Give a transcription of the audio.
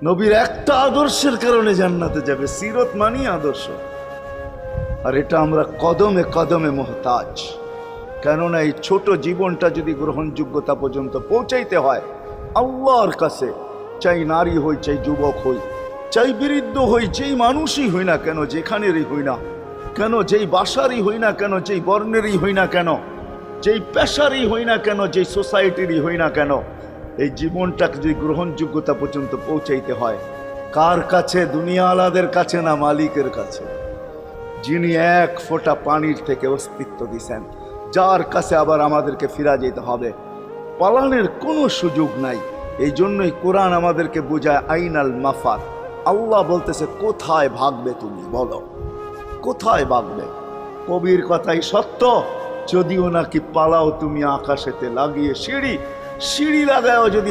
নবীর একটা আদর্শের কারণে জান্নাতে যাবে। সিরত মানি আদর্শ। আর এটা আমরা কদমে কদমে মুহতাজ। কেননা এই ছোট জীবনটা যদি গ্রহণযোগ্যতা পর্যন্ত পৌঁছাইতে হয় আল্লাহর কাছে, চাই নারী হই, চাই যুবক হই, চাই বৃদ্ধ হই, যেই মানুষই হই না কেন, যেখানেরই হই না কেন, যেই বাসারই হই না কেন, যেই বর্ণেরই হই না কেন, যেই পেশারই হই না কেন, যেই সোসাইটিরই হই না কেন, এই জীবনটাকে যদি গ্রহণযোগ্যতা পর্যন্ত পৌঁছাইতে হয় কার কাছে? দুনিয়া আলাদের কাছে না, মালিকের কাছে, যিনি এক ফোঁটা পানির থেকে অস্তিত্ব দিছেন, যার কাছে আবার আমাদেরকে ফিরা যেতে হবে। পালানের কোনো সুযোগ নাই। এই জন্যই কোরআন আমাদেরকে বোঝায় আইনাল মাফার। আল্লাহ বলতেছে কোথায় ভাগবে তুমি, বলো কোথায় ভাগবে? কবির কথাই সত্য, যদিও নাকি পালাও তুমি আকাশেতে লাগিয়ে সিঁড়ি, সিঁড়ি লাগাও যদি